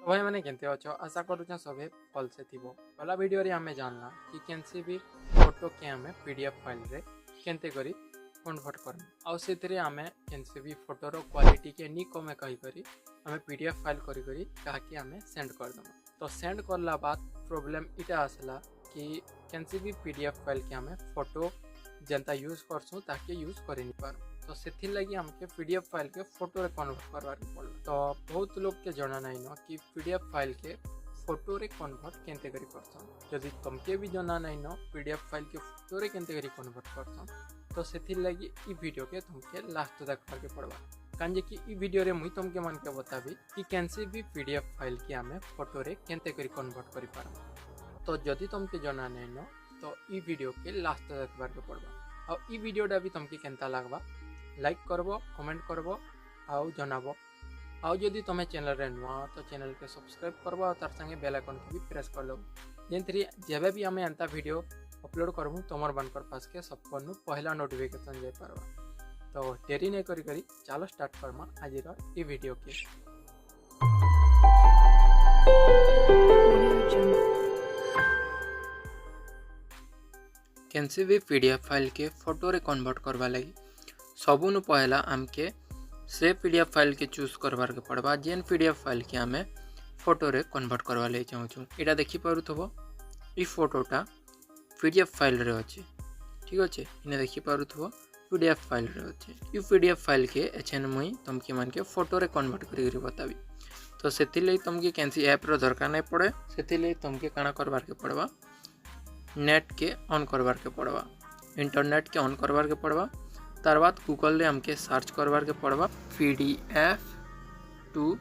तो भाई मैंने केनते अच्छो आशा करूँ सभी भल से थी। पहला वीडियो रे आमे जानला कि कैंसी भी फोटो के आमे पीडीएफ फाइल रे केनते करी कन्वर्ट करम आउ सेतरे आमे कैंसी भी फोटोर क्वालिटी के नी कमे कही करी आमे पीडीएफ फाइल करी करी काकी आमे सेंड कर दम। तो सेंड करला बाद प्रॉब्लम इटा आसला कि कैंसी भी पीडीएफ फाइल के आमे फोटो जनता यूज करसु ताके यूज करि नि पार। तो से लगी हमके पीडीएफ फाइल के फोटो रे कन्वर्ट करवार पड़ला। तो बहुत लोग के जना नहीं न कि पीडीएफ फाइल के फोटो रे कन्वर्ट केनते करी करसन। यदि तुमके भी जना नहीं न पीडीएफ फाइल के फोटो रे केनते करी कन्वर्ट करसन तो से लगी ई वीडियो के तुमके लास्ट देखबार के पड़वा। कांजे कि ई वीडियो रे मुई तुमके मन के बताबी कि कैंसी भी पीडीएफ फाइल के आमे फोटो रे केनते करी कन्वर्ट करि पार। तो यदि तुमके जना नहीं न तो ई वीडियो के लास्ट देखबार के पड़वा। और ई वीडियोटा भी तुमके केनता लागबा लाइक करबो कमेंट करबो आउ जनाबो। आउ जदि तुम चैनल रे नुआ तो चैनल के सब्सक्राइब करबो और तार संगे बेल आइकन को भी प्रेस कर लो जेंतरी जेबे भी हमें एंता वीडियो अपलोड करबू तुमर बनकर पास के सबको पहला नोटिफिकेशन जाय पारबा। तो देरी नहीं करी करी चलो स्टार्ट करमा आज ई वीडियो के। कैंसी भी पीडीएफ फाइल के फोटो रे कन्वर्ट करवा लगी सबुनु पहला आमके से पीडीएफ फाइल के चूज करवार के पड़वा जेन पीडीएफ फाइल के आमे फोटो रे कन्वर्ट करवा ले चाहूँ। एटा देखि पारुथबो ई फोटोटा पीडीएफ फाइल रे अछि ठीक अच्छे इने देखि पारुथबो पीडीएफ फाइल रे अछि। ई पीडीएफ फाइल के एछन मुई तुमके मन के फोटो रे कन्वर्ट करि बताबी। तो सेति लई तुमके कैंसी ऐप रो दरकार नहीं पड़े। सेति लई तुमके काना करवार के पड़वा नेट के ऑन करवार के पड़वा इंटरनेट के ऑन करवार के पड़वा। तार बाद गूगल रे हमके सर्च करवार के पड़वा पीडीएफ टू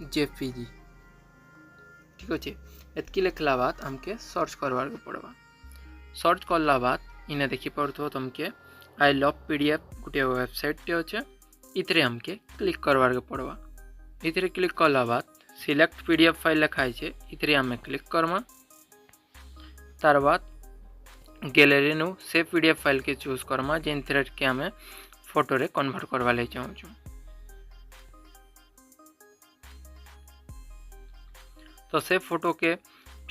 जेपीजी ठीक अच्छे। एतकी लिखला बाद हमके सर्च करवार के पड़वा। सर्च करला बाद इने देखि पड़थो तुमके आई लव पीडीएफ गोटे वेबसाइट टे अच्छे इतरे हमके क्लिक करवार के पड़वा। इतरे क्लिक करला बाद सिलेक्ट पीडीएफ फाइल लिखाई छे इतरे हमें क्लिक करमा। तार बाद गैलरी नु से पीडीएफ फाइल के चूज करमा जेन थ्रेड के हमें फोटो रे कन्वर्ट करवा ले चाहूँ। तो से फोटो के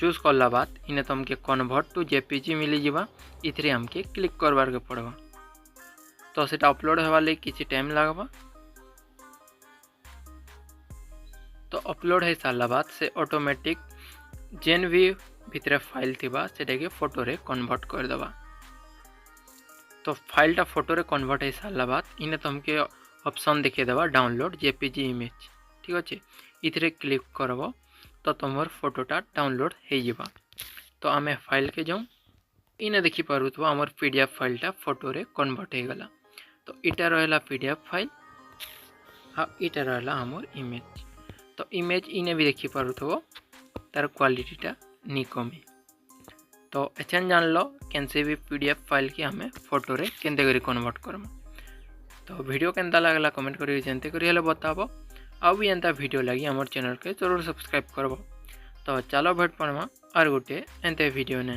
चूज करला बाद इने तुमके कन्वर्ट टू जेपीजी मिली जीवा इतरे हमके क्लिक करवार के पड़वा। तो सेटा अपलोड होवा ले किछि टाइम लागबा। तो अपलोड है सारा बाद से ऑटोमेटिक जेन भी भितर फाइल थिबा सेटा के फोटो रे कन्वर्ट कर देबा। तो फाइलटा फोटो रे कन्वर्ट है सारा बाद इने तुमके ऑप्शन देखे देबा डाउनलोड जेपीजी इमेज ठीक अच्छे इतरे क्लिक करबो तो तुमर फोटोटा डाउनलोड हो जाबा। तो आमे फाइल के जाऊँ इने देखि पारुथबो हमर पीडीएफ फाइलटा फोटो रे कन्वर्ट हो गला। तो इटा रहला पीडीएफ फाइल हाँ इटा रहला हमर इमेज। तो इमेज इने भी देखि पारुथबो तार क्वालिटीटा नी कमे। तो एचन जान लो कैंसे भी पीडीएफ फाइल के हमें फोटो रे केनते करी कन्वर्ट करम। तो वीडियो केनता लागला कमेंट करी जानते करी हेले बताबो। आ भी एंता वीडियो लगी हमर चैनल के जरूर सब्सक्राइब करबो। तो चलो भेट पड़मा और गोटे एंते वीडियो ने।